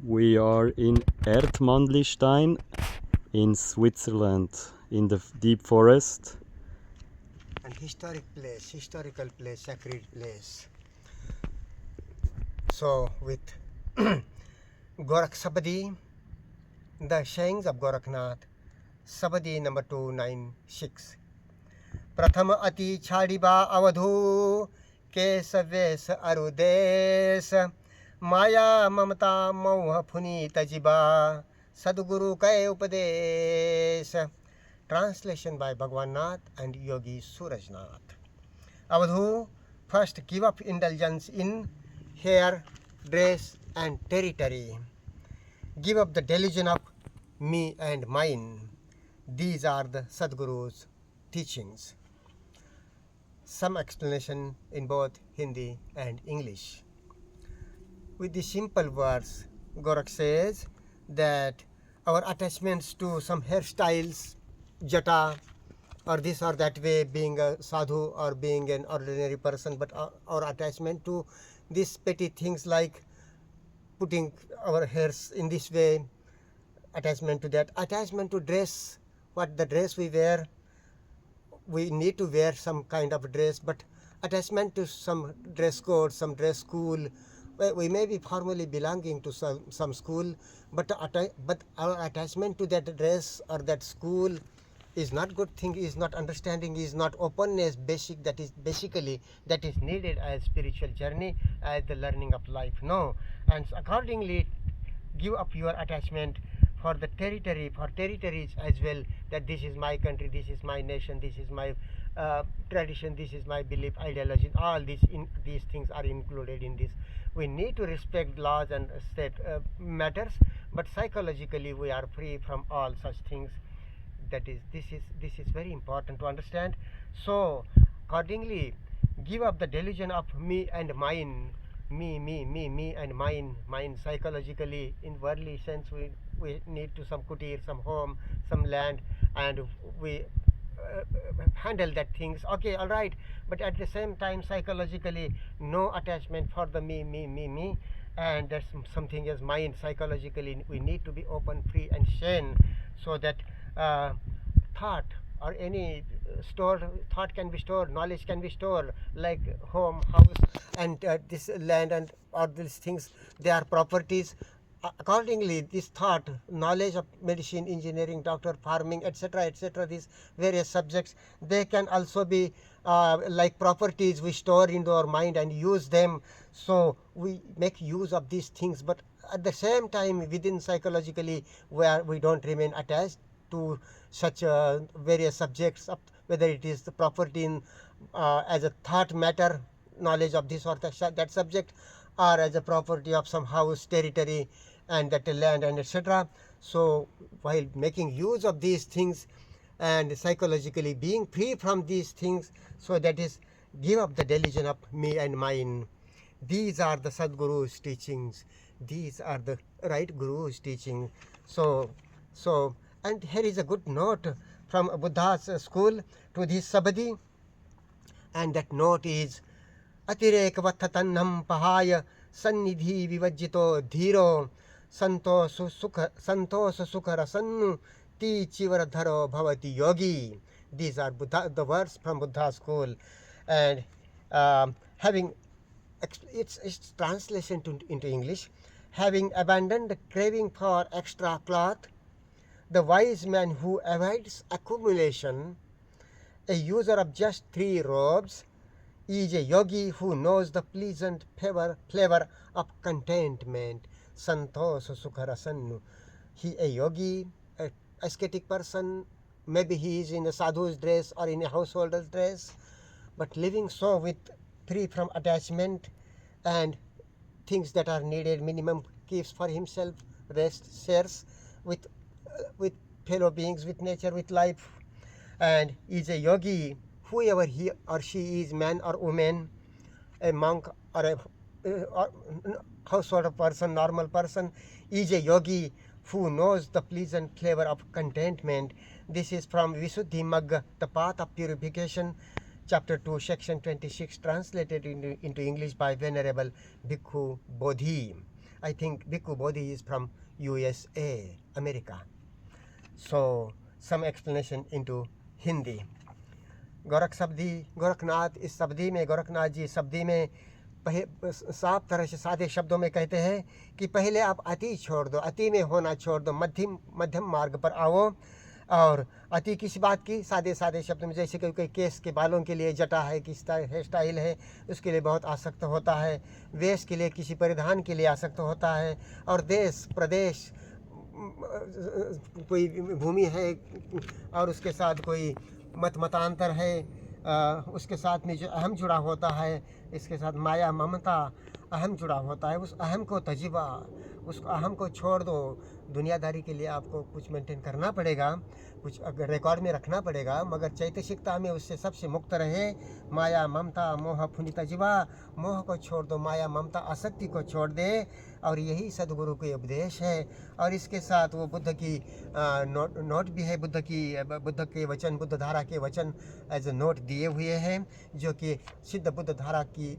We are in Erdmannlistein in Switzerland, in the deep forest. An historical place, sacred place. So with Gorakh Sabadi, the sayings of Gorakhnath, Sabadi number 296. प्रथम अति छाड़िबा Avdhu case वेश अरुदेश माया ममता मोह फुनी तजिबा सदगुरु कै उपदेश. Translation by Bhagwan Nath and Yogi Surajnath. Avadhu, first give up indulgence in hair, dress and territory. Give up the delusion of me and mine. These are the Sadguru's teachings. Some explanation in both Hindi and English. With the simple words, Gorakh says that our attachments to some hairstyles, jata, or this or that way, being a sadhu or being an ordinary person, but our attachment to these petty things like putting our hairs in this way, attachment to that, attachment to dress, what the dress we wear, we need to wear some kind of dress, but attachment to some dress code, some dress school, we may be formally belonging to some school, but our attachment to that dress or that school is not good thing, is not understanding, is not openness, that is needed as spiritual journey, as the learning of life. No. And accordingly, give up your attachment for the territory, for territories as well, that this is my country, this is my nation, this is my tradition, this is my belief, ideology, all these things are included in this. We need to respect laws and state matters, but psychologically we are free from all such things. This is very important to understand. So accordingly, give up the delusion of me and mine. Me and mine. Psychologically, in worldly sense, we need to some kutir, some home, some land, and we handle that things. Okay, all right, but at the same time, psychologically, no attachment for the me, and that's something as mine. Psychologically, we need to be open, free, and sane, so that thought or any thought can be stored, knowledge can be stored, like home, house, and this land and all these things, they are properties. Accordingly, this thought, knowledge of medicine, engineering, doctor, farming, etc., these various subjects, they can also be like properties we store into our mind and use them. So we make use of these things, but at the same time, within psychologically, where we don't remain attached to such various subjects, whether it is the property in as a thought matter, knowledge of this or that subject, or as a property of some house, territory, and that land, and etc. So while making use of these things and psychologically being free from these things, so that is, give up the delusion of me and mine. These are the Sadguru's teachings. These are the right Guru's teaching. So and here is a good note from Buddha's school to this Sabadi, and that note is Atirekavattanam pahaya sannidhi vivajjito dhiro santosh sukhara sannu ti chivaradharo bhavati yogi. These are the words from Buddha's school, and having its translation into English, having abandoned the craving for extra cloth, the wise man who avoids accumulation, a user of just 3 robes, is a yogi who knows the pleasant flavor of contentment. Santosh Sukharasannu. He a yogi, a ascetic person, maybe he is in a sadhu's dress or in a householder's dress, but living so with free from attachment and things that are needed, minimum keeps for himself, rest, shares with fellow beings, with nature, with life, and is a yogi, whoever he or she is, man or woman, a monk or a household person, normal person, is a yogi who knows the pleasant flavor of contentment. This is from Visuddhi Magga, The Path of Purification, Chapter 2, Section 26, translated into English by Venerable Bhikkhu Bodhi. I think Bhikkhu Bodhi is from USA, America. So some explanation into Hindi. Gorakh शब्दी Gorakhnath, इस शब्दी में गोरखनाथ जी शब्दी में साफ तरह से सादे शब्दों में कहते हैं कि पहले आप अति छोड़ दो, अति में होना छोड़ दो, मध्यम मार्ग पर आओ। और अति किस बात की? सादे सादे शब्द में, जैसे कोई केस के बालों के लिए जटा है, किस हेयर स्टाइल है, उसके लिए बहुत आसक्त होता है। वेश के लिए, किसी परिधान के लिए आसक्त होता है। और देश प्रदेश, कोई भूमि है और उसके साथ कोई मतांतर है, उसके साथ में जो अहम जुड़ा होता है, इसके साथ माया ममता अहम जुड़ा होता है। उस अहम को तजीबा, उस अहम को छोड़ दो। दुनियादारी के लिए आपको कुछ मेंटेन करना पड़ेगा, कुछ रिकॉर्ड में रखना पड़ेगा, मगर चैतसिकता में उससे सबसे मुक्त रहे। माया ममता मोह फुनिता जीवा, मोह को छोड़ दो, माया ममता आसक्ति को छोड़ दे। और यही सदगुरु के उपदेश है। और इसके साथ वो बुद्ध की नोट भी है, बुद्ध के वचन, बुद्ध धारा के वचन एज ए नोट दिए हुए हैं, जो कि सिद्ध बुद्ध धारा की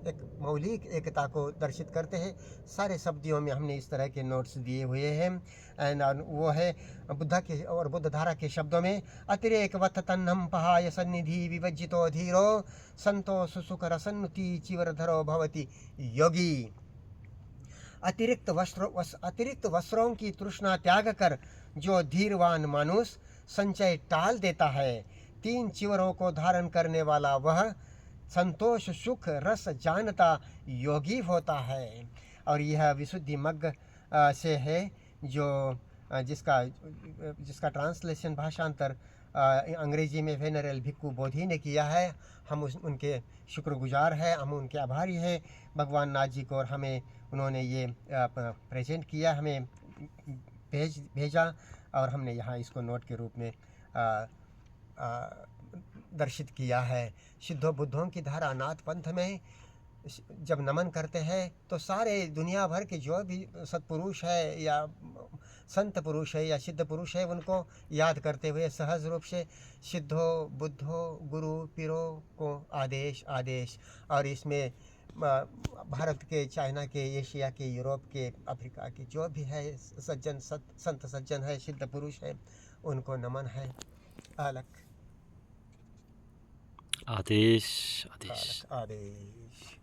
एक मौलिक एकता को दर्शित करते हैं। सारे शब्दियों में हमने इस तरह के नोट्स दिए हुए हैं। एंड वो है बुद्ध के और बुद्ध धारा के शब्दों में, अतिरेक वथ तन्नम पहाय सन्निधि विभज्जितो धीरो संतोष सुख रसन्नुति चिवरधरो भवति योगी। अतिरिक्त वस्त्रों की तृष्णा त्याग कर जो धीरवान मानुष संचय टाल देता है, 3 चिवरों को धारण करने वाला वह संतोष सुख रस जानता योगी होता है। और यह विशुद्धि मग्ग से है, जो जिसका ट्रांसलेशन भाषांतर अंग्रेजी में वेनरेल भिक्खु बोधि ने किया है। हम उनके शुक्रगुजार हैं, हम उनके आभारी हैं भगवान नाथ जी को। और हमें उन्होंने ये प्रेजेंट किया, हमें भेजा और हमने यहाँ इसको नोट के रूप में दर्शित किया है। सिद्धों बुद्धों की धारा नाथ पंथ में जब नमन करते हैं तो सारे दुनिया भर के जो भी सत्पुरुष है या संत पुरुष है या सिद्ध पुरुष है, उनको याद करते हुए सहज रूप से सिद्धों बुद्धों गुरु पीरों को आदेश आदेश। और इसमें भारत के, चाइना के, एशिया के, यूरोप के, अफ्रीका के जो भी है सज्जन संत सज्जन है, सिद्ध पुरुष है, उनको नमन है। अलग आदेश आदेश आदेश।